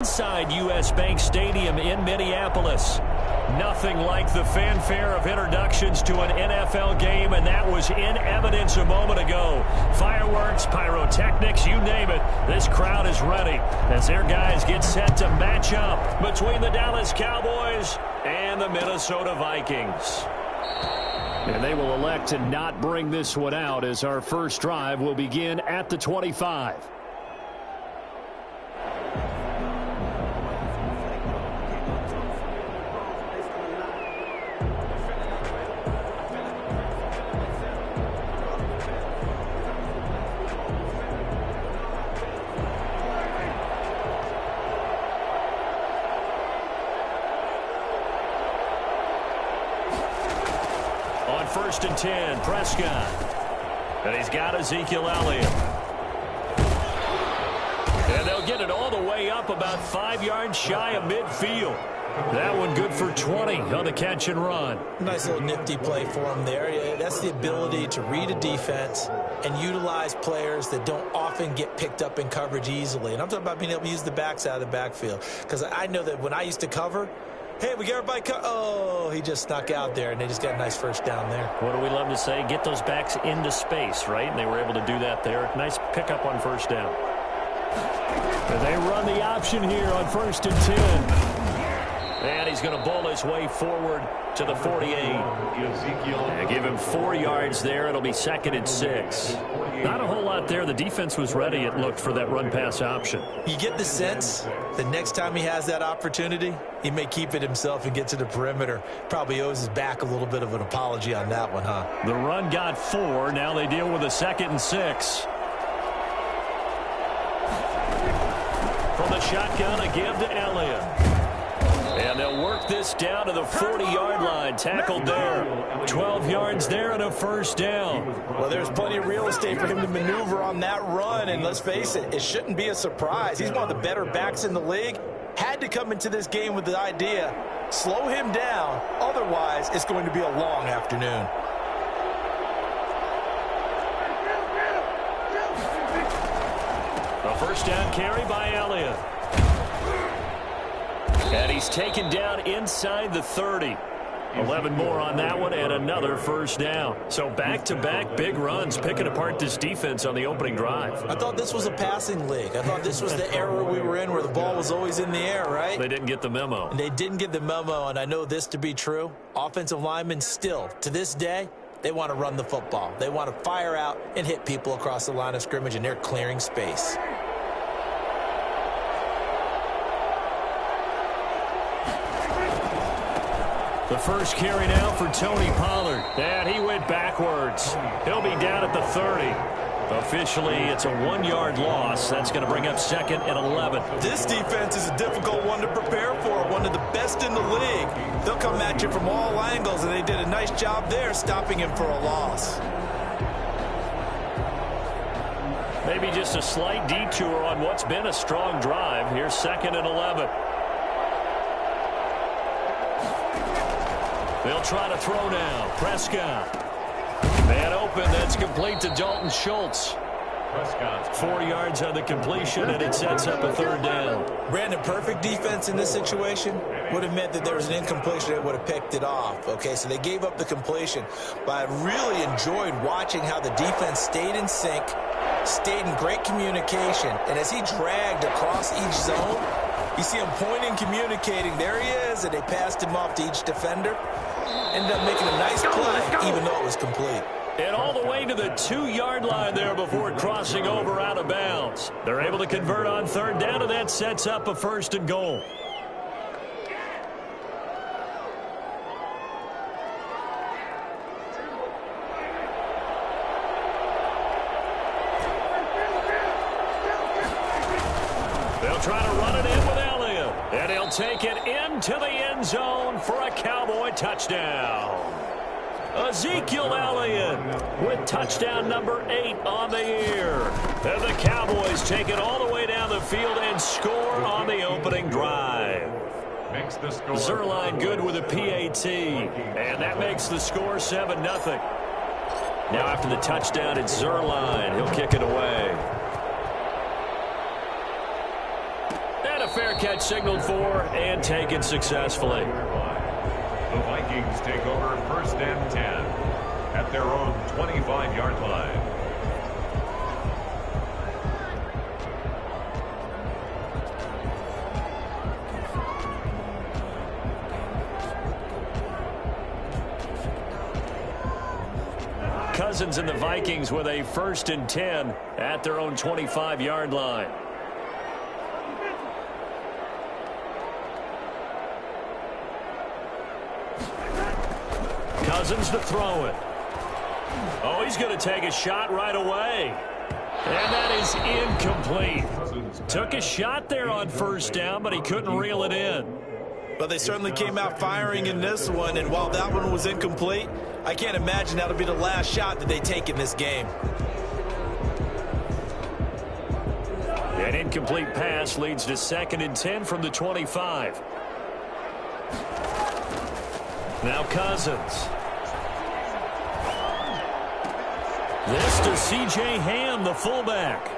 Inside U.S. Bank Stadium in Minneapolis. Nothing like the fanfare of introductions to an NFL game, and that was in evidence a moment ago. Fireworks, pyrotechnics, you name it. This crowd is ready as their guys get set to match up between the Dallas Cowboys and the Minnesota Vikings. And they will elect to not bring this one out as our first drive will begin at the 25. First and 10, Prescott. And he's got Ezekiel Elliott. And they'll get it all the way up about 5 yards shy of midfield. That one good for 20 on the catch and run. Nice little nifty play for him there. That's the ability to read a defense and utilize players that don't often get picked up in coverage easily. And I'm talking about being able to use the backs out of the backfield. Because I know that when I used to cover, hey, we got everybody oh, he just snuck out there, and they just got a nice first down there. What do we love to say? Get those backs into space, right? And they were able to do that there. Nice pickup on first down. And they run the option here on first and 10. And he's going to bowl his way forward to the 48. And give him 4 yards there. It'll be second and 6. Not a whole lot there. The defense was ready, it looked, for that run-pass option. You get the sense that next time he has that opportunity, he may keep it himself and get to the perimeter. Probably owes his back a little bit of an apology on that one, huh? The run got 4. Now they deal with a second and 6. From the shotgun, a give to Elliott. And they'll work this down to the 40-yard line. Tackled there. 12 yards there and a first down. Well, there's plenty of real estate for him to maneuver on that run. And let's face it, it shouldn't be a surprise. He's one of the better backs in the league. Had to come into this game with the idea, slow him down. Otherwise, it's going to be a long afternoon. A first down carry by Elliott. And he's taken down inside the 30. 11 more on that one and another first down. So back-to-back big runs picking apart this defense on the opening drive. I thought this was a passing league. I thought this was the era we were in where the ball was always in the air, right? They didn't get the memo. And they didn't get the memo, and I know this to be true. Offensive linemen still, to this day, they want to run the football. They want to fire out and hit people across the line of scrimmage, and they're clearing space. The first carry now for Tony Pollard. And he went backwards. He'll be down at the 30. Officially, it's a 1-yard loss. That's going to bring up second and 11. This defense is a difficult one to prepare for, one of the best in the league. They'll come at you from all angles, and they did a nice job there stopping him for a loss. Maybe just a slight detour on what's been a strong drive. Here's second and 11. They'll try to throw now. Prescott. Man open. That's complete to Dalton Schultz. Prescott. 4 yards on the completion, and it sets up a third down. Brandon, perfect defense in this situation would have meant that there was an incompletion that would have picked it off. Okay, so they gave up the completion. But I really enjoyed watching how the defense stayed in sync, stayed in great communication, and as he dragged across each zone, you see him pointing, communicating. There he is, and they passed him off to each defender. Ended up making a nice play, even though it was complete. And all the way to the 2-yard line there before crossing over out of bounds. They're able to convert on third down, and that sets up a first and goal. They'll try to run it in with Elliott. And he'll take it into the end zone for a Cowboy touchdown. Ezekiel Elliott with touchdown number 8 on the year. And the Cowboys take it all the way down the field and score on the opening drive. Zuerlein good with a PAT. And that makes the score 7-0. Now after the touchdown, it's Zuerlein. He'll kick it away. fair catch signaled for and taken successfully. The Vikings take over 1st and 10 at their own 25-yard line. Cousins and the Vikings with a 1st and 10 at their own 25-yard line. Cousins to throw it. Oh, he's going to take a shot right away. And that is incomplete. Took a shot there on 1st down, but he couldn't reel it in. But they certainly came out firing in this one, and while that one was incomplete, I can't imagine that'll be the last shot that they take in this game. An incomplete pass leads to 2nd and 10 from the 25. Now Cousins. This to C.J. Ham, the fullback.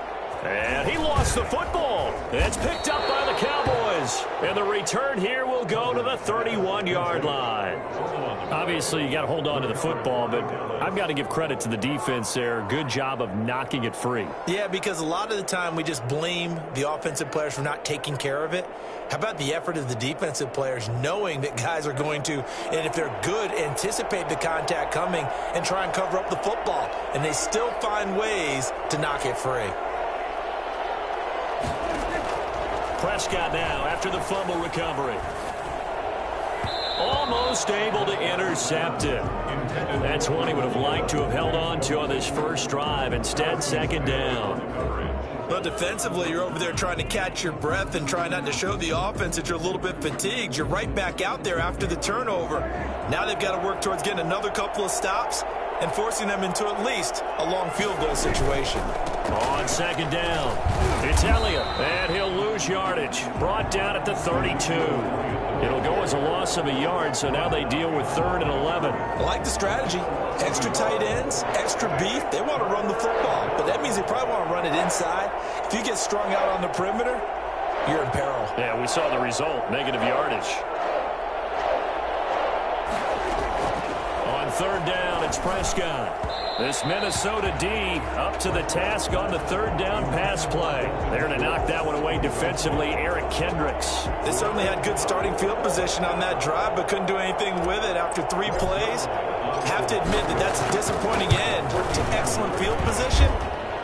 And he lost the football. It's picked up by the Cowboys. And the return here will go to the 31-yard line. Obviously, you got to hold on to the football, but I've got to give credit to the defense there. Good job of knocking it free. Yeah, because a lot of the time we just blame the offensive players for not taking care of it. How about the effort of the defensive players knowing that guys are going to, and if they're good, anticipate the contact coming and try and cover up the football. And they still find ways to knock it free. Prescott now after the fumble recovery. Almost able to intercept it. That's one he would have liked to have held on to on this first drive. Instead, 2nd down. But defensively, you're over there trying to catch your breath and try not to show the offense that you're a little bit fatigued. You're right back out there after the turnover. Now they've got to work towards getting another couple of stops and forcing them into at least a long field goal situation. On 2nd down, it's Elliott, and he'll lose yardage. Brought down at the 32. It'll go as a loss of a yard, so now they deal with 3rd and 11. I like the strategy. Extra tight ends, extra beef. They want to run the football, but that means they probably want to run it inside. If you get strung out on the perimeter, you're in peril. Yeah, we saw the result, negative yardage. On 3rd down, it's Prescott. This Minnesota D up to the task on the 3rd down pass play. There to knock that one away defensively, Eric Kendricks. They certainly had good starting field position on that drive, but couldn't do anything with it after 3 plays. Have to admit that that's a disappointing end to excellent field position.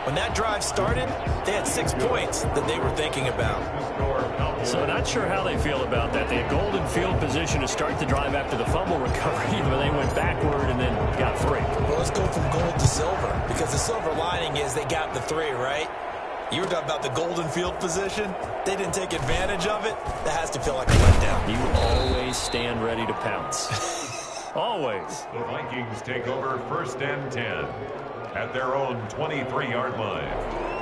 When that drive started, they had 6 points that they were thinking about. So not sure how they feel about that. They had golden field position to start the drive after the fumble recovery, but they went backward and then got 3. Well, let's go from gold to silver, because the silver lining is they got the 3, right? You were talking about the golden field position. They didn't take advantage of it. That has to feel like a letdown. You always stand ready to pounce. Always. The Vikings take over 1st and 10 at their own 23-yard line.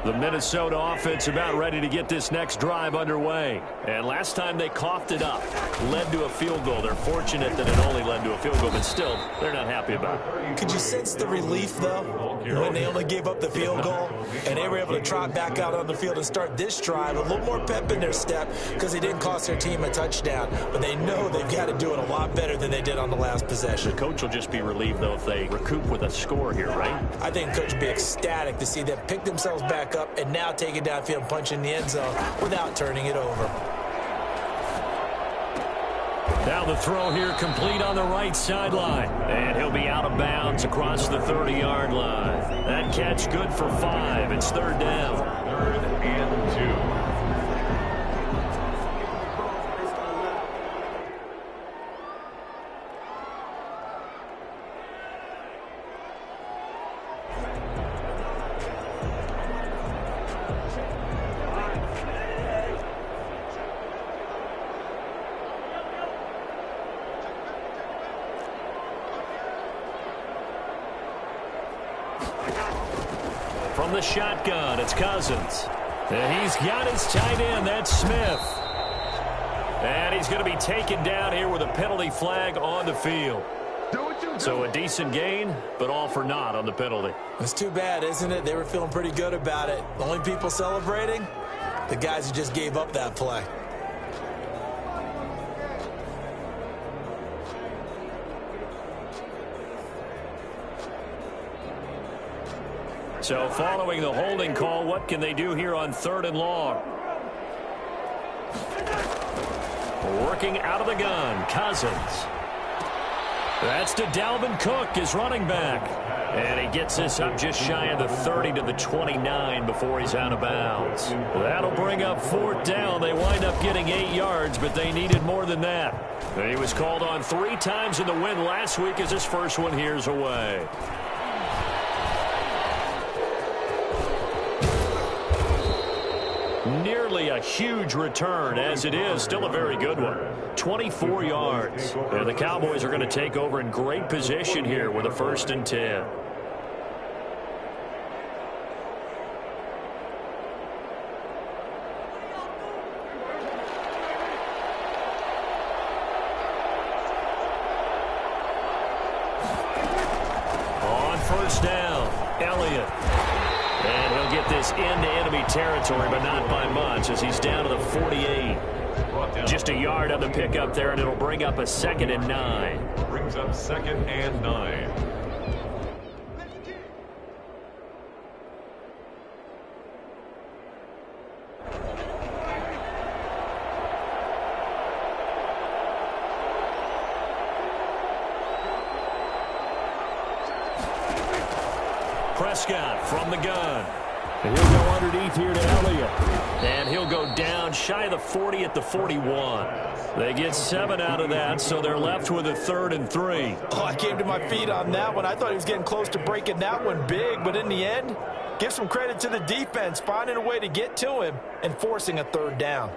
The Minnesota offense about ready to get this next drive underway. And last time they coughed it up, led to a field goal. They're fortunate that it only led to a field goal, but still, they're not happy about it. Could you sense the relief, though, when they only gave up the field goal and they were able to trot back out on the field and start this drive? A little more pep in their step because they didn't cost their team a touchdown, but they know they've got to do it a lot better than they did on the last possession. The coach will just be relieved, though, if they recoup with a score here, right? I think the coach will be ecstatic to see them pick themselves back up and now take it downfield and punch in the end zone without turning it over. Now the throw here complete on the right sideline. And he'll be out of bounds across the 30-yard line. That catch good for 5. It's 3rd down. 3rd and 2. From the shotgun, it's Cousins. And he's got his tight end. That's Smith. And he's going to be taken down here with a penalty flag on the field. So a decent gain, but all for naught on the penalty. It's too bad, isn't it? They were feeling pretty good about it. The only people celebrating, the guys who just gave up that play. So following the holding call, what can they do here on 3rd and long? Working out of the gun, Cousins. That's to Dalvin Cook, his running back. And he gets this up just shy of the 30 to the 29 before he's out of bounds. That'll bring up 4th down. They wind up getting 8 yards, but they needed more than that. And he was called on 3 times in the win last week as his first one here's away. Nearly a huge return, as it is still a very good one. 24 yards. And the Cowboys are going to take over in great position here with a 1st and 10. On 1st down, Elliott. And he'll get this into enemy territory, but not by much as he's down to the 48. Just a yard on the pickup there, and it'll bring up a 2nd and 9. Brings up 2nd and 9. Prescott from the gun. And he'll go underneath here to Elliott. And he'll go down shy of the 40 at the 41. They get 7 out of that, so they're left with a 3rd and 3. Oh, I came to my feet on that one. I thought he was getting close to breaking that one big, but in the end, give some credit to the defense, finding a way to get to him and forcing a 3rd down.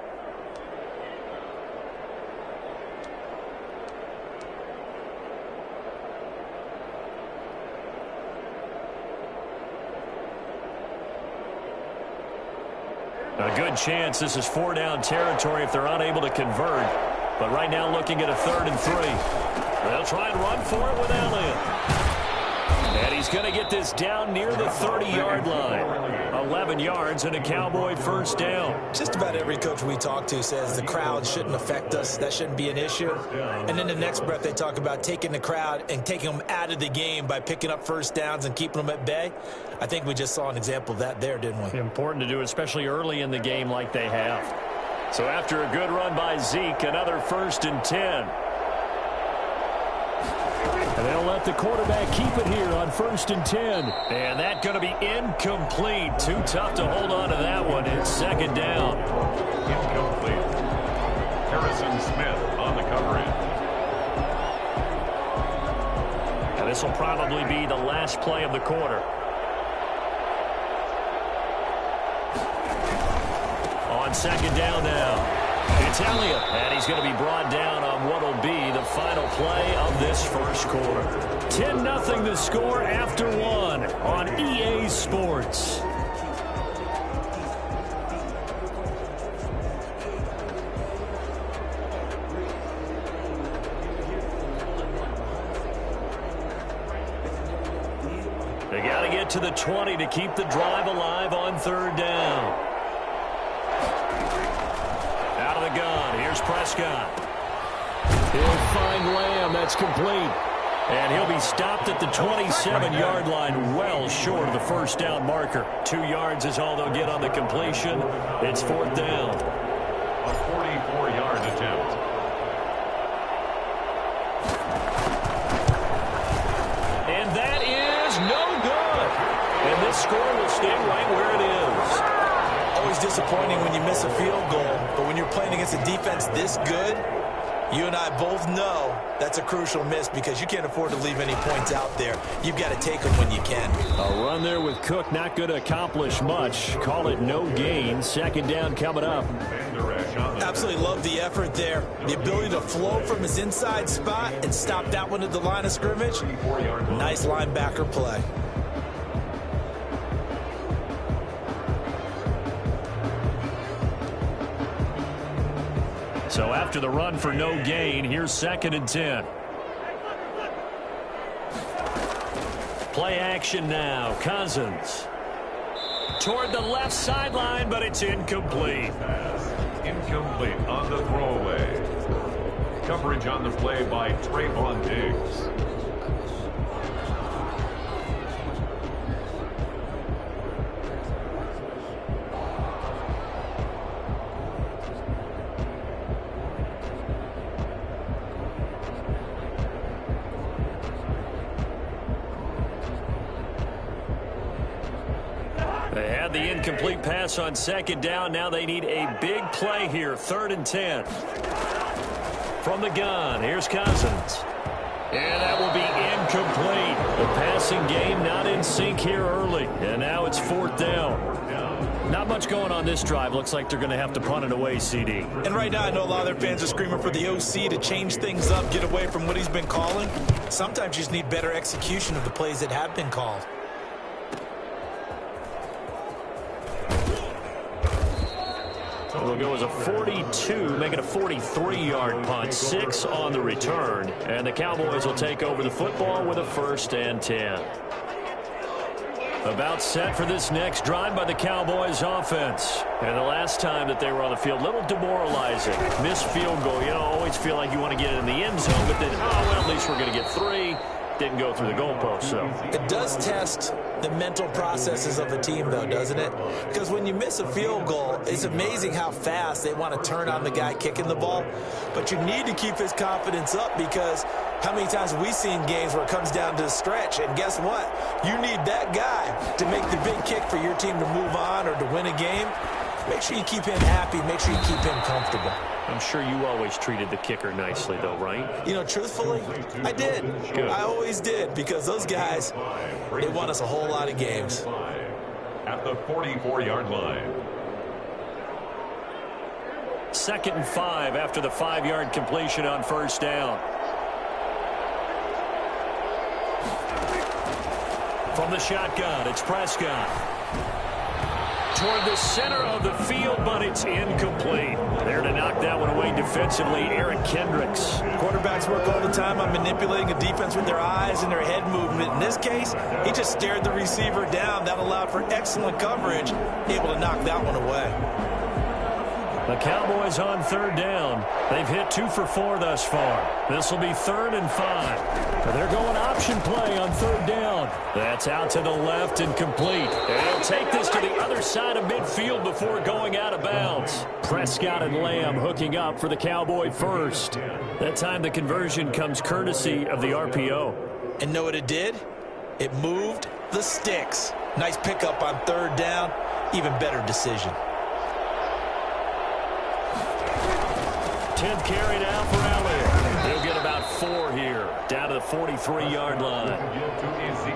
A good chance this is 4-down territory if they're unable to convert. But right now looking at a 3rd and 3. They'll try and run for it with Elliott. And he's going to get this down near the 30-yard line. 11 yards and a Cowboy 1st down. Just about every coach we talk to says the crowd shouldn't affect us. That shouldn't be an issue. And then the next breath they talk about taking the crowd and taking them out of the game by picking up 1st downs and keeping them at bay. I think we just saw an example of that there, didn't we? Important to do, especially early in the game like they have. So after a good run by Zeke, another 1st and 10. And they'll let the quarterback keep it here on 1st and 10. And that's going to be incomplete. Too tough to hold on to that one. It's 2nd down. Incomplete. Harrison Smith on the coverage. And this will probably be the last play of the quarter. On 2nd down now. It's Elliott, and he's going to be brought down on what will be the final play of this 1st quarter. 10-0 the score after 1 on EA Sports. They got to get to the 20 to keep the drive alive on 3rd down. Out of the gun, here's Prescott. He'll find Lamb, that's complete. And he'll be stopped at the 27-yard line, well short of the 1st down marker. 2 yards is all they'll get on the completion. It's 4th down. A 44-yard attempt. And that is no good. And this score will stay right where it is. Always disappointing when you miss a field goal, but when you're playing against a defense this good, you and I both know that's a crucial miss because you can't afford to leave any points out there. You've got to take them when you can. A run there with Cook, not going to accomplish much. Call it no gain. 2nd down coming up. Absolutely love the effort there. The ability to flow from his inside spot and stop that one at the line of scrimmage. Nice linebacker play. So after the run for no gain, here's 2nd and 10. Play action now. Cousins. Toward the left sideline, but it's incomplete. Incomplete on the throwaway. Coverage on the play by Trayvon Diggs. They had the incomplete pass on 2nd down. Now they need a big play here. 3rd and 10. From the gun, here's Cousins. And that will be incomplete. The passing game not in sync here early. And now it's 4th down. Not much going on this drive. Looks like they're going to have to punt it away, CD. And right now I know a lot of their fans are screaming for the OC to change things up, get away from what he's been calling. Sometimes you just need better execution of the plays that have been called. It'll go as a 42, make it a 43-yard punt, 6 on the return. And the Cowboys will take over the football with a 1st and 10. About set for this next drive by the Cowboys offense. And the last time that they were on the field, a little demoralizing. Missed field goal. You know, always feel like you want to get it in the end zone, but then, well, at least we're going to get 3. Didn't go through the goalpost, so. It does test the mental processes of a team, though, doesn't it? Because when you miss a field goal, it's amazing how fast they want to turn on the guy kicking the ball. But you need to keep his confidence up, because how many times have we seen games where it comes down to the stretch? And guess what? You need that guy to make the big kick for your team to move on or to win a game. Make sure you keep him happy. Make sure you keep him comfortable. I'm sure you always treated the kicker nicely, though, right? You know, truthfully, I did. Good. I always did, because those guys, they won us a whole lot of games. At the 44-yard line. 2nd and 5 after the 5-yard completion on 1st down. From the shotgun, it's Prescott. Toward the center of the field, but it's incomplete. There to knock that one away defensively, Eric Kendricks. Quarterbacks work all the time on manipulating a defense with their eyes and their head movement. In this case, he just stared the receiver down. That allowed for excellent coverage, able to knock that one away. The Cowboys on 3rd down. They've hit 2 for 4 thus far. This will be 3rd and 5. They're going option play on 3rd down. That's out to the left and complete. And he'll take this to the other side of midfield before going out of bounds. Prescott and Lamb hooking up for the Cowboy first. That time the conversion comes courtesy of the RPO. And know what it did? It moved the sticks. Nice pickup on 3rd down. Even better decision. 10th carry now for Elliott. He'll get about 4 here, down to the 43-yard line.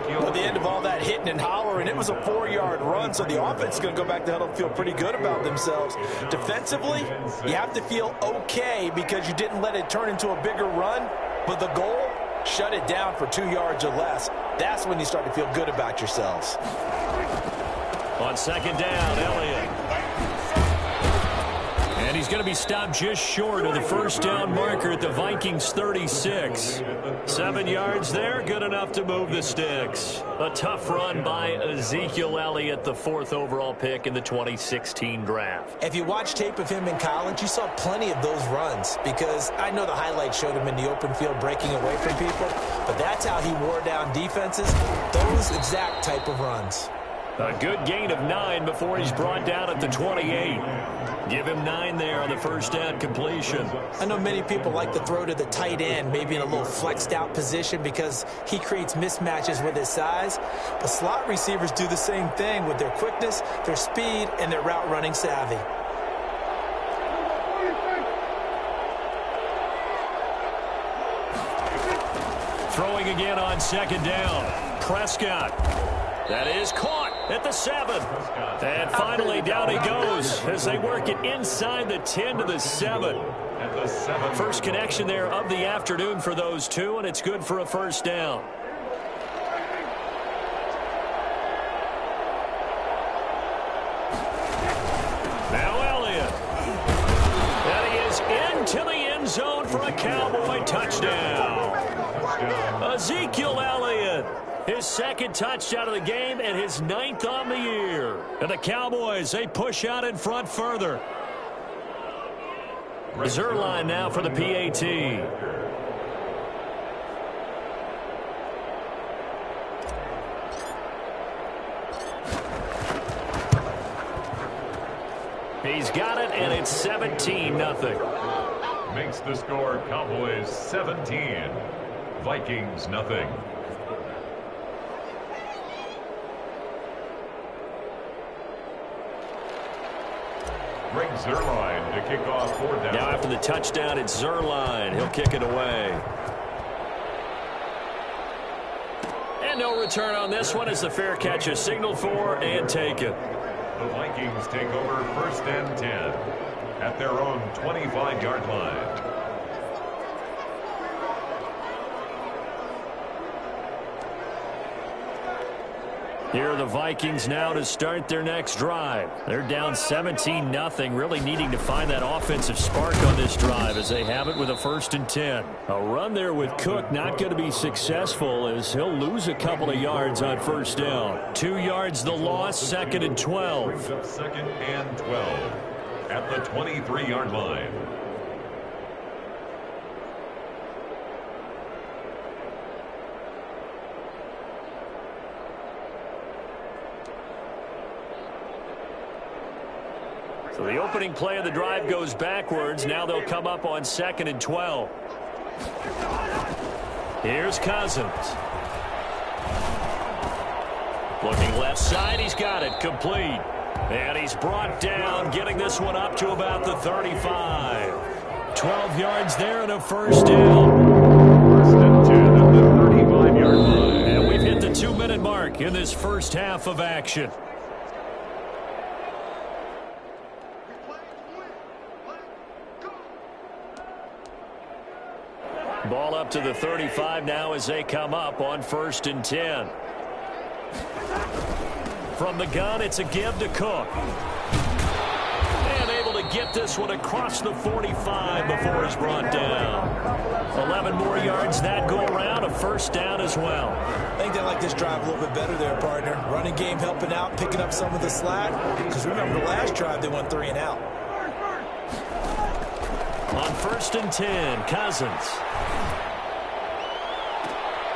Well, at the end of all that hitting and hollering, it was a 4-yard run, so the offense is going to go back to huddle and feel pretty good about themselves. Defensively, you have to feel okay because you didn't let it turn into a bigger run, but the goal, shut it down for 2 yards or less. That's when you start to feel good about yourselves. On 2nd down, Elliott. And he's going to be stopped just short of the 1st down marker at the Vikings 36. 7 yards there, good enough to move the sticks. A tough run by Ezekiel Elliott, the 4th overall pick in the 2016 draft. If you watch tape of him in college, you saw plenty of those runs, because I know the highlights showed him in the open field breaking away from people, but that's how he wore down defenses, those exact type of runs. A good gain of 9 before he's brought down at the 28. Give him 9 there on the 1st down completion. I know many people like to throw to the tight end, maybe in a little flexed out position because he creates mismatches with his size. But slot receivers do the same thing with their quickness, their speed, and their route running savvy. Throwing again on 2nd down. Prescott. That is caught at the 7. And finally down he goes as they work it inside the 10 to the 7. First connection there of the afternoon for those two, and it's good for a 1st down. Now Elliott. And he is for a Cowboy touchdown. Ezekiel Elliott, his second touchdown of the game and his 9th on the year. And the Cowboys, they push out in front further. Zuerlein now for the PAT. He's got it, and it's 17-0. Makes the score Cowboys 17, Vikings nothing. Greg Zuerlein to kick off 4th down. Now after the touchdown, it's Zuerlein. He'll kick it away. And no return on this one as the fair catch is signaled for and taken. The Vikings take over 1st and 10 at their own 25-yard line. Here are the Vikings now to start their next drive. They're down 17-0, really needing to find that offensive spark on this drive as they have it with a 1st and 10. A run there with Cook not going to be successful as he'll lose a couple of yards on 1st down. 2 yards the loss, 2nd and 12. 2nd and 12 at the 23-yard line. So the opening play of the drive goes backwards. Now they'll come up on 2nd and 12. Here's Cousins. Looking left side, he's got it, complete. And he's brought down, getting this one up to about the 35. 12 yards there and a 1st down. 1st and 10 at the 35-yard line. And we've hit the 2-minute mark in this first half of action. Ball up to the 35 now as they come up on 1st and 10. From the gun, it's a give to Cook. And able to get this one across the 45 before he's brought down. 11 more yards that go around, a 1st down as well. I think they like this drive a little bit better there, partner. Running game helping out, picking up some of the slack. Because remember, the last drive they went 3 and out. On 1st and 10, Cousins.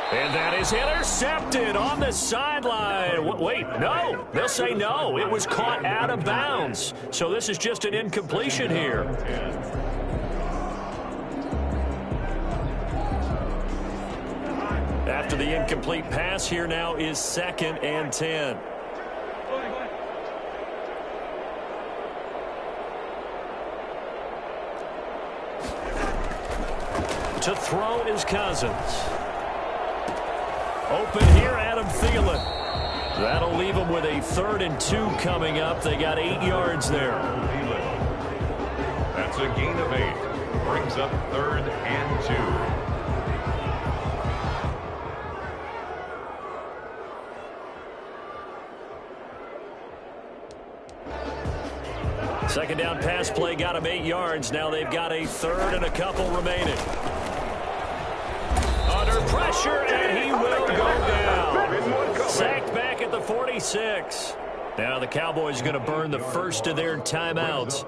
And that is intercepted on the sideline. Wait, no. They'll say no. It was caught out of bounds. So this is just an incompletion here. After the incomplete pass, here now is 2nd and 10. To throw is Cousins. Open here, Adam Thielen. That'll leave them with a 3rd and 2 coming up. They got 8 yards there. That's a gain of 8. Brings up 3rd and 2. Second down pass play got him 8 yards. Now they've got a 3rd and a couple remaining. Under pressure, and he will go down. Sacked back at the 46. Now the Cowboys are going to burn the first of their timeouts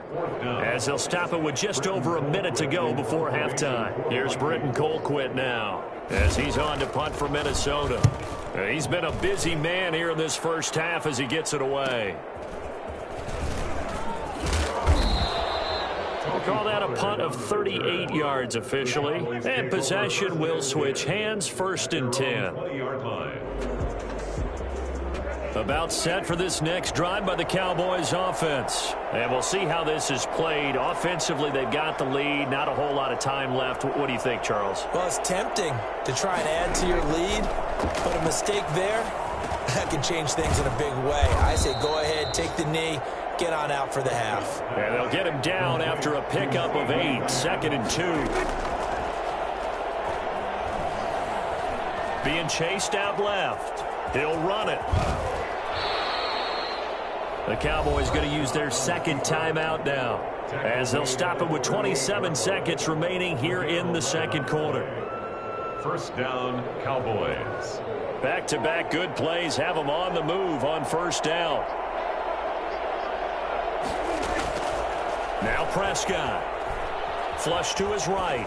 as they'll stop it with just over a minute to go before halftime. Here's Britton Colquitt now as he's on to punt for Minnesota. He's been a busy man here in this first half as he gets it away. We'll call that a punt of 38 yards officially. And possession will switch hands, 1st and 10. About set for this next drive by the Cowboys offense. And we'll see how this is played. Offensively, they've got the lead. Not a whole lot of time left. What do you think, Charles? Well, it's tempting to try and add to your lead, but a mistake there, that can change things in a big way. I say go ahead, take the knee, get on out for the half. And they'll get him down after a pickup of 8, 2nd and 2. Being chased out left. He'll run it. The Cowboys going to use their second timeout now, as they'll stop it with 27 seconds remaining here in the second quarter. First down, Cowboys. Back-to-back good plays have them on the move on first down. Now Prescott. Flush to his right.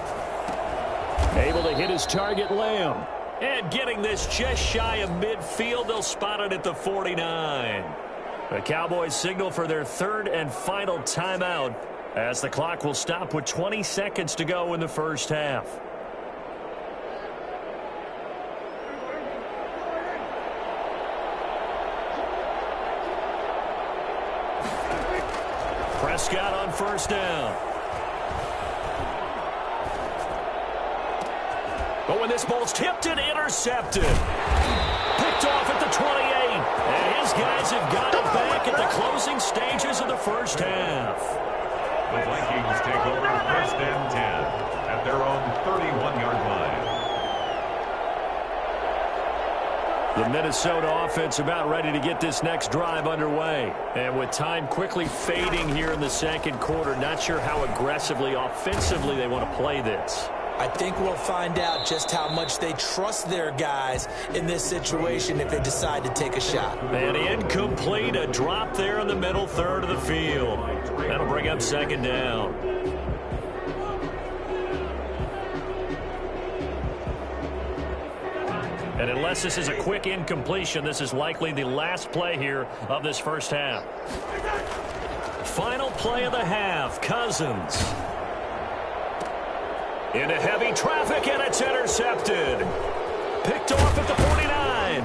Able to hit his target, Lamb. And getting this just shy of midfield, they'll spot it at the 49. The Cowboys signal for their third and final timeout, as the clock will stop with 20 seconds to go in the first half. Prescott on first down. But when this ball's tipped and intercepted. Picked off at the 28. And his guys have got it back at the closing stages of the first half. The Vikings take over first and 10 at their own 31-yard line. The Minnesota offense about ready to get this next drive underway. And with time quickly fading here in the second quarter, not sure how aggressively, offensively they want to play this. I think we'll find out just how much they trust their guys in this situation if they decide to take a shot. And incomplete, a drop there in the middle third of the field. That'll bring up second down. And unless this is a quick incompletion, this is likely the last play here of this first half. Final play of the half, Cousins. Into heavy traffic, and it's intercepted. Picked off at the 49.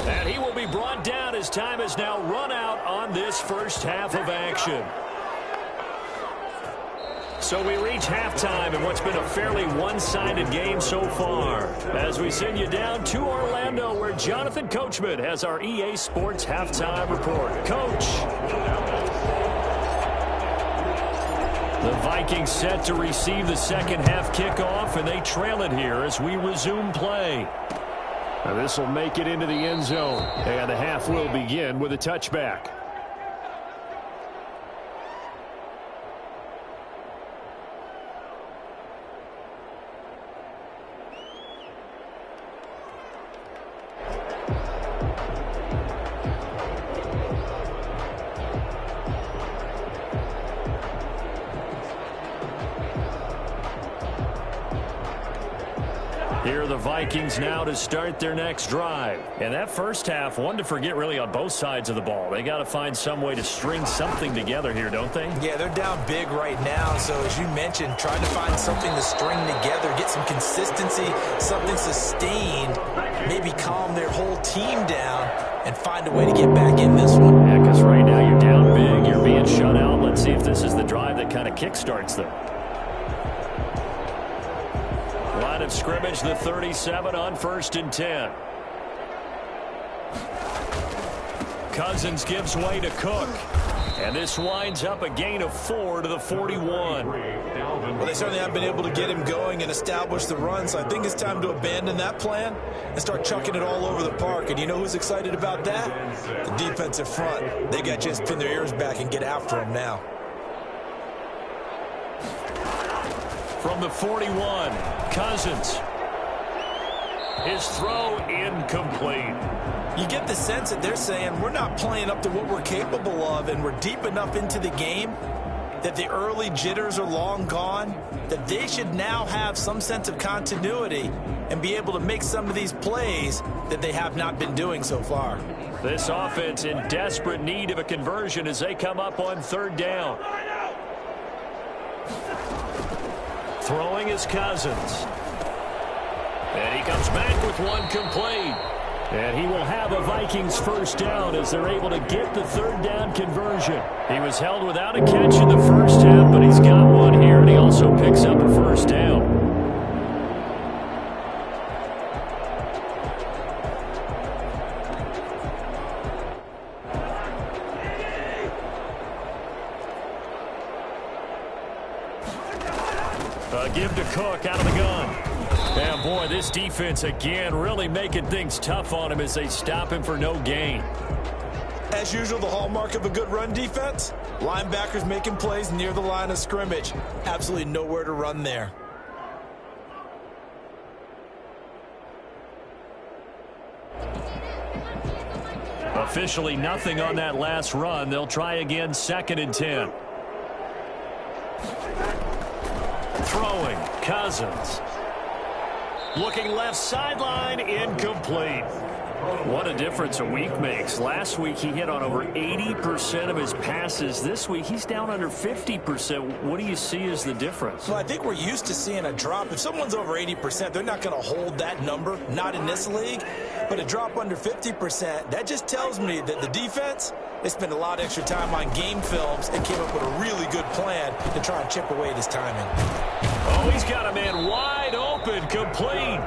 And he will be brought down as time has now run out on this first half of action. So we reach halftime in what's been a fairly one-sided game so far, as we send you down to Orlando, where Jonathan Coachman has our EA Sports Halftime Report. Coach. The Vikings set to receive the second half kickoff, and they trail it here as we resume play. Now this will make it into the end zone, and the half will begin with a touchback. Here are the Vikings now to start their next drive. And that first half, one to forget really on both sides of the ball. They got to find some way to string something together here, don't they? Yeah, they're down big right now. So as you mentioned, trying to find something to string together, get some consistency, something sustained, maybe calm their whole team down and find a way to get back in this one. Yeah, because right now you're down big, you're being shut out. Let's see if this is the drive that kind of kickstarts them. Line of scrimmage, the 37 on first and 10. Cousins gives way to Cook. And this winds up a gain of 4 to the 41. Well, they certainly haven't been able to get him going and establish the run, so I think it's time to abandon that plan and start chucking it all over the park. And you know who's excited about that? The defensive front. They got to just pin their ears back and get after him now. From the 41, Cousins. His throw incomplete. You get the sense that they're saying we're not playing up to what we're capable of, and we're deep enough into the game that the early jitters are long gone, that they should now have some sense of continuity and be able to make some of these plays that they have not been doing so far. This offense in desperate need of a conversion as they come up on third down. Throwing is Cousins. And he comes back with one complete. And he will have a Vikings first down as they're able to get the third down conversion. He was held without a catch in the first half, but he's got one here, and he also picks up a first down. Give to Cook out of the gun. And boy, this defense again really making things tough on him as they stop him for no gain. As usual, the hallmark of a good run defense, linebackers making plays near the line of scrimmage. Absolutely nowhere to run there. Officially nothing on that last run. They'll try again, 2nd and 10. Throwing, Cousins. Looking left sideline, incomplete. What a difference a week makes. Last week he hit on over 80% of his passes. This week he's down under 50%. What do you see as the difference? Well, I think we're used to seeing a drop. If someone's over 80%, they're not going to hold that number, not in this league. But a drop under 50%, that just tells me that the defense, they spent a lot of extra time on game films and came up with a really good plan to try and chip away at his timing. Oh, he's got a man wide open, complete.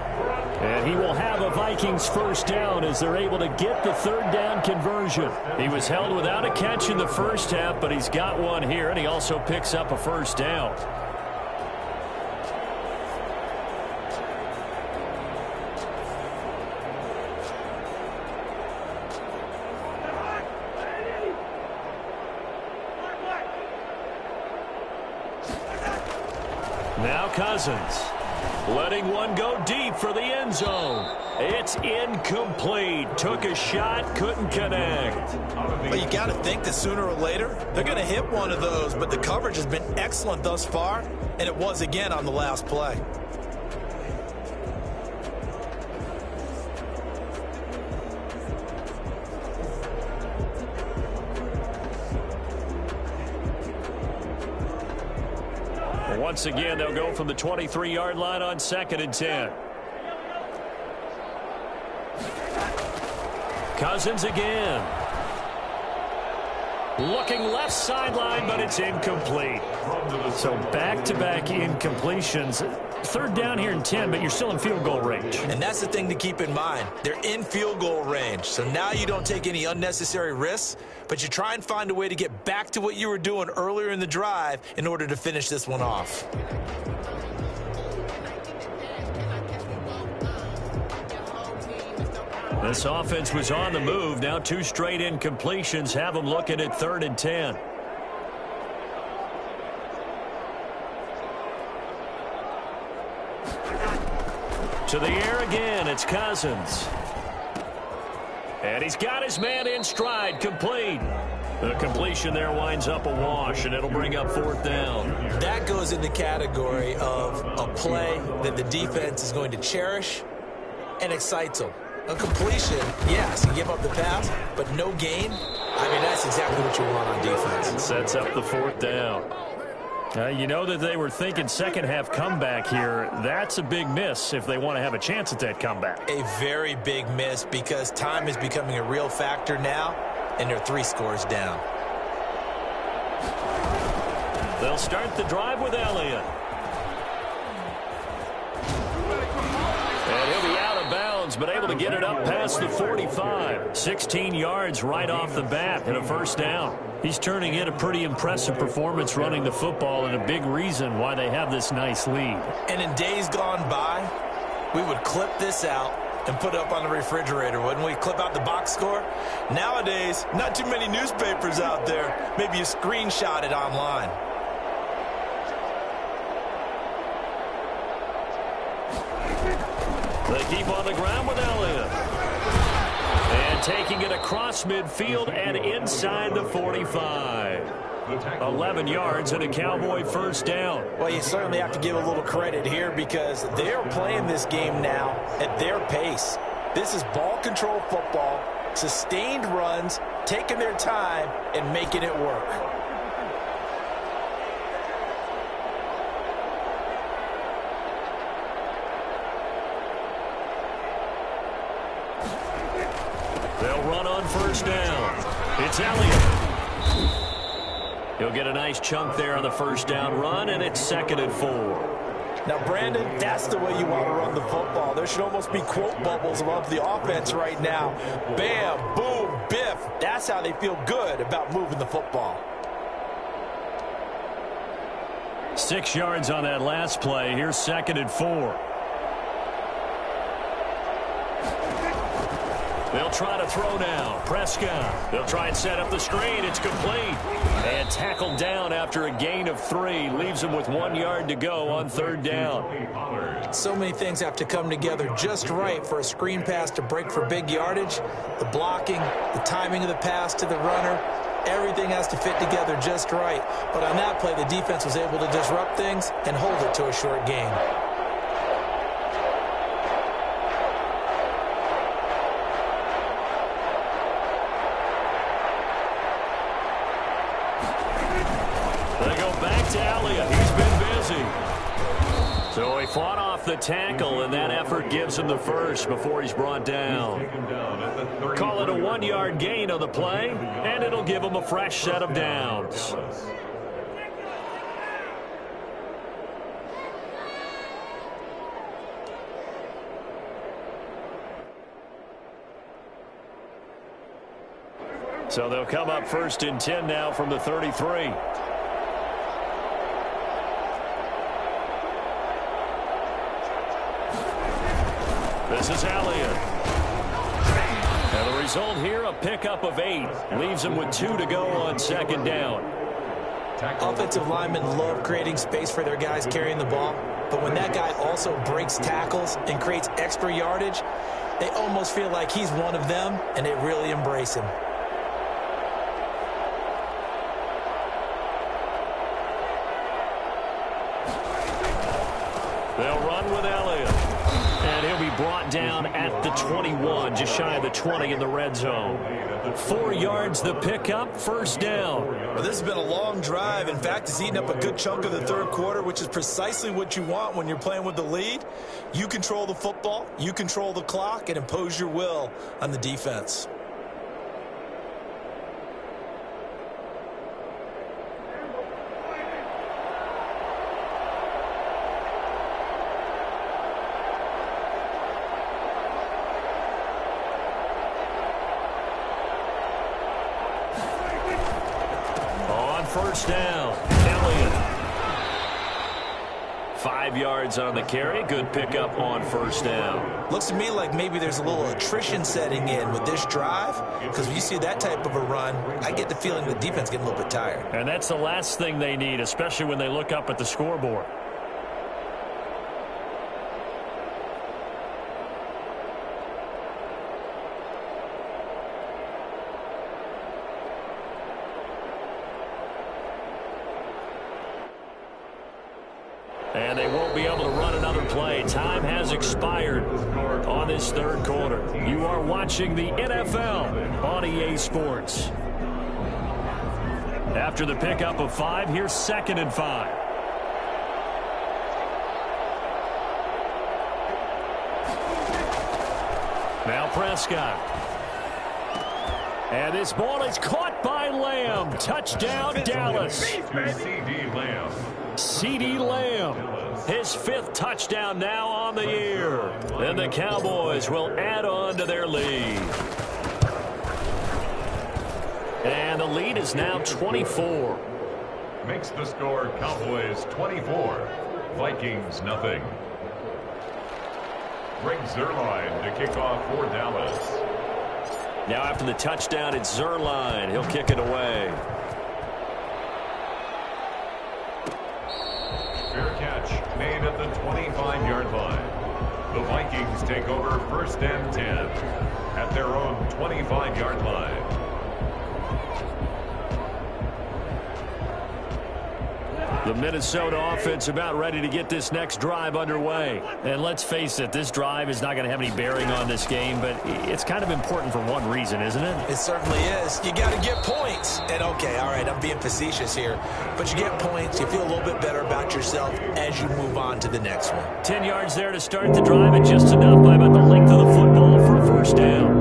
And he will have a Vikings first down as they're able to get the 3rd down conversion. He was held without a catch in the first half, but he's got one here, and he also picks up a first down. Now Cousins. Letting one go deep for the end zone. It's incomplete. Took a shot, couldn't connect. But you got to think that sooner or later, they're going to hit one of those. But the coverage has been excellent thus far, and it was again on the last play. Once again, they'll go from the 23-yard line on 2nd and 10. Cousins again. Looking left sideline, but it's incomplete. So back-to-back incompletions. 3rd down here and 10, but you're still in field goal range. And that's the thing to keep in mind. They're in field goal range. So now you don't take any unnecessary risks, but you try and find a way to get back to what you were doing earlier in the drive in order to finish this one off. This offense was on the move. Now 2 straight incompletions have them looking at 3rd and 10. To the air again, it's Cousins. And he's got his man in stride, complete. The completion there winds up a wash, and it'll bring up 4th down. That goes in the category of a play that the defense is going to cherish and excites them. A completion, yes, you give up the pass, but no gain. I mean, that's exactly what you want on defense. It sets up the 4th down. You know that they were thinking second half comeback here. That's a big miss if they want to have a chance at that comeback. A very big miss because time is becoming a real factor now, and they're 3 scores down. They'll start the drive with Elliott. And he'll be out of bounds, but able to get it up past the 45. 16 yards right off the bat and a first down. He's turning in a pretty impressive performance running the football, and a big reason why they have this nice lead. And in days gone by, we would clip this out and put it up on the refrigerator, wouldn't we? Clip out the box score. Nowadays, not too many newspapers out there. Maybe you screenshot it online. They keep on the ground with Elliott. And taking it across midfield and inside the 45. 11 yards and a Cowboy first down. Well, you certainly have to give a little credit here because they're playing this game now at their pace. This is ball control football, sustained runs, taking their time, and making it work. They'll run on first down. It's Elliott. He'll get a nice chunk there on the first down run, and it's 2nd and 4. Now, Brandon, that's the way you want to run the football. There should almost be quote bubbles above the offense right now. Bam, boom, biff. That's how they feel good about moving the football. 6 yards on that last play. Here's 2nd and 4. They'll try to throw now. Prescott. They'll try and set up the screen. It's complete. And tackled down after a gain of 3. Leaves them with 1 yard to go on 3rd down. So many things have to come together just right for a screen pass to break for big yardage. The blocking, the timing of the pass to the runner, everything has to fit together just right. But on that play, the defense was able to disrupt things and hold it to a short gain. So he fought off the tackle, and that effort gives him the first before he's brought down. Call it a 1-yard gain on the play, and it'll give him a fresh set of downs. So they'll come up 1st and 10 now from the 33. This is Elliott. And the result here, a pickup of 8. Leaves him with 2 to go on 2nd down. Offensive linemen love creating space for their guys carrying the ball. But when that guy also breaks tackles and creates extra yardage, they almost feel like he's one of them, and they really embrace him. They'll run with Elliott. And he'll be brought down at the 21, just shy of the 20 in the red zone. 4 yards the pickup, 1st down. Well, this has been a long drive. In fact, it's eaten up a good chunk of the 3rd quarter, which is precisely what you want when you're playing with the lead. You control the football, you control the clock, and impose your will on the defense. First down, Elliott. 5 yards on the carry. Good pickup on 1st down. Looks to me like maybe there's a little attrition setting in with this drive, because when you see that type of a run, I get the feeling the defense getting a little bit tired. And that's the last thing they need, especially when they look up at the scoreboard. And they won't be able to run another play. Time has expired on this 3rd quarter. You are watching the NFL on EA Sports. After the pickup of 5, here's 2nd and 5. Now Prescott. And this ball is caught by Lamb. Touchdown, Dallas. C.D. Lamb. C.D. Lamb, his 5th touchdown now on the year. And the Cowboys will add on to their lead. And the lead is now 24. Makes the score Cowboys 24, Vikings nothing. Greg Zuerlein to kick off for Dallas. Now after the touchdown, it's Zuerlein. He'll kick it away. Fair catch made at the 25-yard line. The Vikings take over 1st and 10 at their own 25-yard line. The Minnesota offense about ready to get this next drive underway. And let's face it, this drive is not going to have any bearing on this game, but it's kind of important for one reason, isn't it? It certainly is. You got to get points. And okay, all right, I'm being facetious here, but you get points, you feel a little bit better about yourself as you move on to the next one. 10 yards there to start the drive, and just enough by about the length of the football for a 1st down.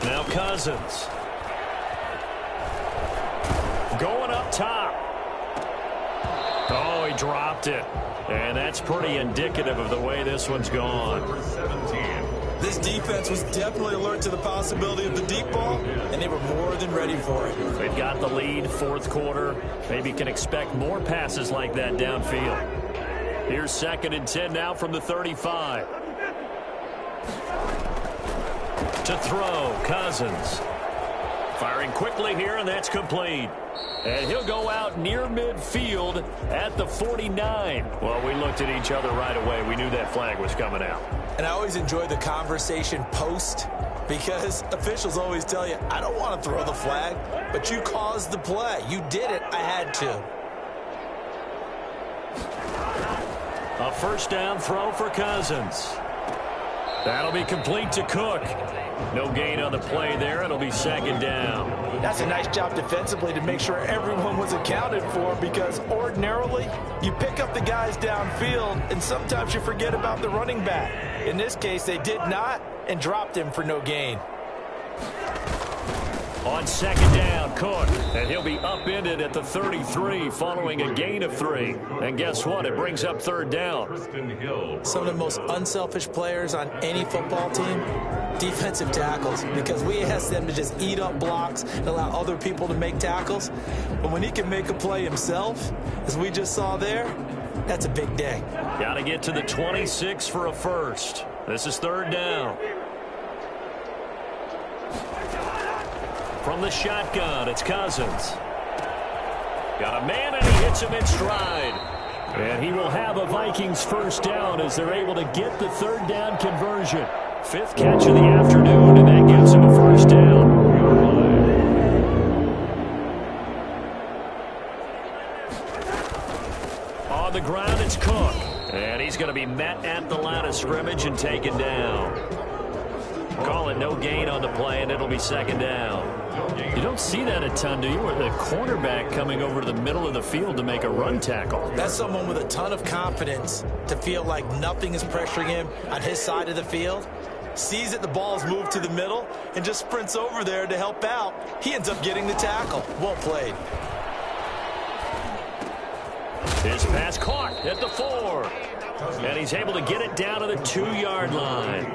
Now Cousins. Going up top. Oh, he dropped it. And that's pretty indicative of the way this one's gone. Number 17. This defense was definitely alert to the possibility of the deep ball, and they were more than ready for it. They've got the lead, fourth quarter. Maybe can expect more passes like that downfield. Here's 2nd and 10 now from the 35. To throw, Cousins. Firing quickly here, and that's complete. And he'll go out near midfield at the 49. Well, we looked at each other right away. We knew that flag was coming out. And I always enjoy the conversation post, because officials always tell you, I don't want to throw the flag, but you caused the play. You did it. I had to. A first down throw for Cousins. That'll be complete to Cook. No gain on the play there. It'll be 2nd down. That's a nice job defensively to make sure everyone was accounted for, because ordinarily you pick up the guys downfield and sometimes you forget about the running back. In this case, they did not and dropped him for no gain. On 2nd down, Cook. And he'll be upended at the 33 following a gain of 3. And guess what? It brings up 3rd down. Some of the most unselfish players on any football team, defensive tackles, because we ask them to just eat up blocks and allow other people to make tackles. But when he can make a play himself, as we just saw there, that's a big day. Got to get to the 26 for a first. This is 3rd down. From the shotgun, it's Cousins. Got a man, and he hits him in stride. And he will have a Vikings first down as they're able to get the 3rd down conversion. 5th catch of the afternoon, and that gives him a first down. On the ground, it's Cook. And he's going to be met at the line of scrimmage and taken down. Call it no gain on the play, and it'll be 2nd down. You don't see that a ton, do you? Or the cornerback coming over to the middle of the field to make a run tackle. That's someone with a ton of confidence to feel like nothing is pressuring him on his side of the field. Sees that the ball's moved to the middle and just sprints over there to help out. He ends up getting the tackle. Well played. His pass caught at the 4. And he's able to get it down to the 2-yard line.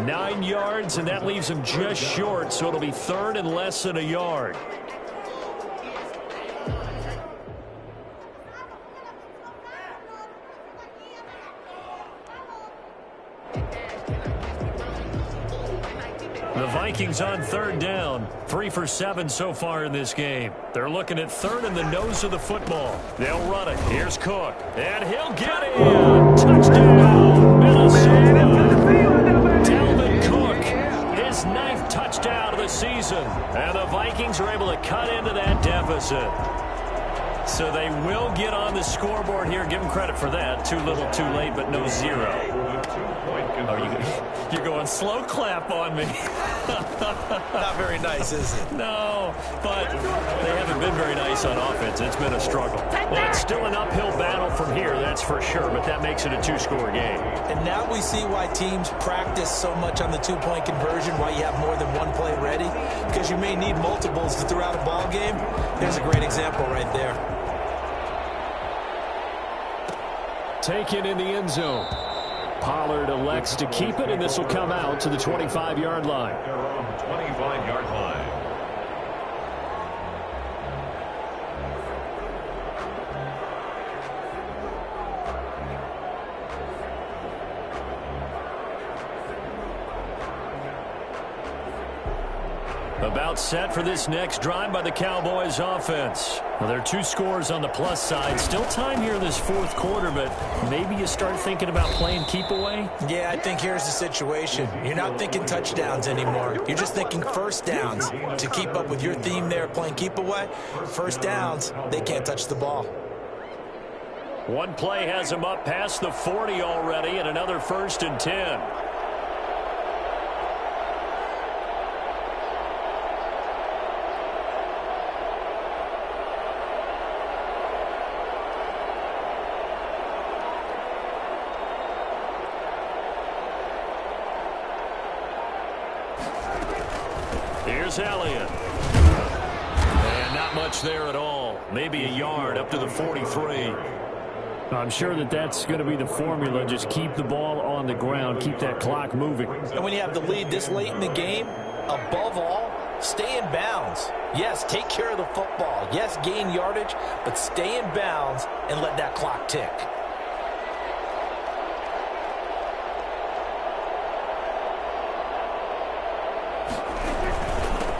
9 yards, and that leaves him just short, so it'll be 3rd and less than a yard. The Vikings on 3rd down. 3 for 7 so far in this game. They're looking at 3rd and the nose of the football. They'll run it. Here's Cook. And he'll get in. Touchdown, Minnesota. Dalvin Cook, his 9th touchdown of the season. And the Vikings are able to cut into that deficit. So they will get on the scoreboard here. Give them credit for that. Too little, too late, but no 0. Oh, you're going slow clap on me. Not very nice, is it? No, but they haven't been very nice on offense. It's been a struggle. Well, it's still an uphill battle from here, that's for sure, but that makes it a 2-score game. And now we see why teams practice so much on the 2-point conversion, why you have more than one play ready, because you may need multiples to throw out a ball game. There's a great example right there. Taken in the end zone. Pollard elects to keep it, and this will come out to the 25-yard line. 25-yard line. About set for this next drive by the Cowboys offense. Well, there are 2 scores on the plus side. Still time here in this 4th quarter, but maybe you start thinking about playing keep away? Yeah, I think here's the situation. You're not thinking touchdowns anymore. You're just thinking first downs. To keep up with your theme there, playing keep away, first downs, they can't touch the ball. One play has him up past the 40 already, and another 1st and 10. Here's Elliott. And not much there at all. Maybe a yard up to the 43. I'm sure that's going to be the formula. Just keep the ball on the ground, keep that clock moving. And when you have the lead this late in the game, above all, stay in bounds. Yes, take care of the football. Yes, gain yardage, but stay in bounds and let that clock tick.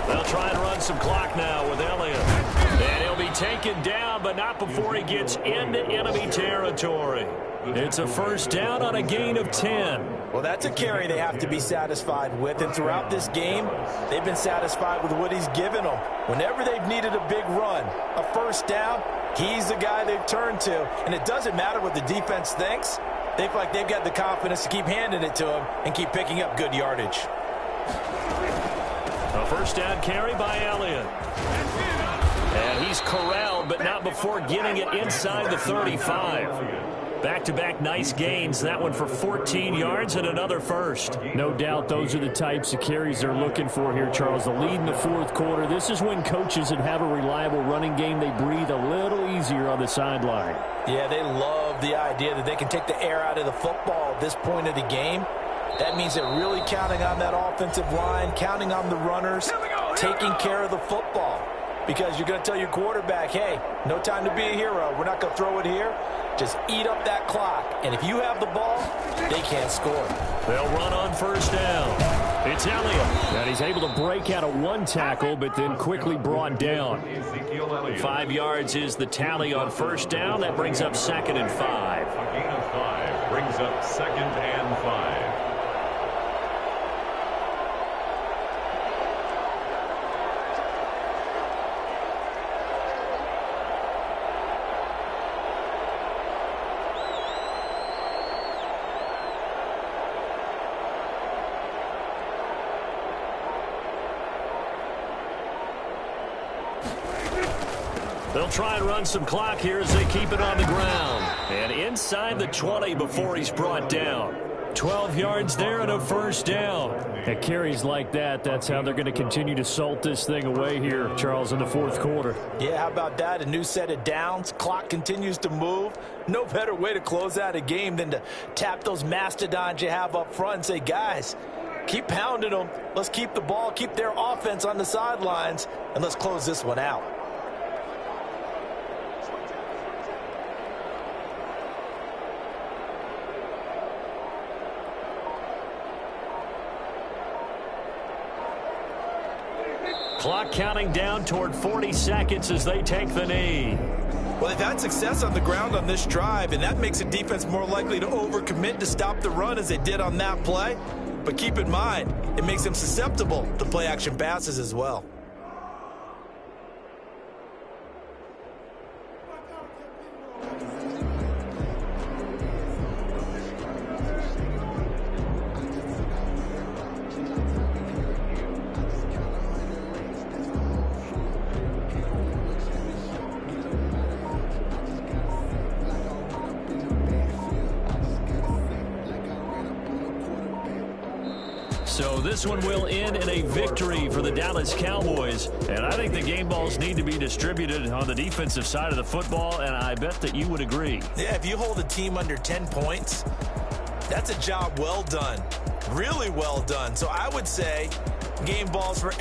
They'll try and run some clock now with Elliott. And he'll be taken down, but not before he gets into enemy territory. It's a first down on a gain of 10. Well, that's a carry they have to be satisfied with. And throughout this game, they've been satisfied with what he's given them. Whenever they've needed a big run, a first down, he's the guy they've turned to. And it doesn't matter what the defense thinks. They feel like they've got the confidence to keep handing it to him and keep picking up good yardage. A first down carry by Elliott. And he's corralled, but not before getting it inside the 35. Back-to-back nice gains. That one for 14 yards and another first. No doubt those are the types of carries they're looking for here, Charles. The lead in the fourth quarter. This is when coaches that have a reliable running game, they breathe a little easier on the sideline. Yeah, they love the idea that they can take the air out of the football at this point of the game. That means they're really counting on that offensive line, counting on the runners, taking care of the football. Because you're going to tell your quarterback, hey, no time to be a hero. We're not going to throw it here. Just eat up that clock. And if you have the ball, they can't score. They'll run on first down. It's Elliott. And he's able to break out of one tackle, but then quickly brought down. 5 yards is the tally on first down. That brings up 2nd and 5. A gain of 5 brings up 2nd and 5. They'll try and run some clock here as they keep it on the ground. And inside the 20 before he's brought down. 12 yards there and a first down. At carries like that, that's how they're going to continue to salt this thing away here, Charles, in the fourth quarter. Yeah, how about that? A new set of downs. Clock continues to move. No better way to close out a game than to tap those mastodons you have up front and say, guys, keep pounding them. Let's keep the ball, keep their offense on the sidelines, and let's close this one out. Clock counting down toward 40 seconds as they take the knee. Well, they've had success on the ground on this drive, and that makes a defense more likely to overcommit to stop the run as they did on that play. But keep in mind, it makes them susceptible to play-action passes as well. So this one will end in a victory for the Dallas Cowboys. And I think the game balls need to be distributed on the defensive side of the football, and I bet that you would agree. Yeah, if you hold a team under 10 points, that's a job well done. Really well done. So I would say game balls for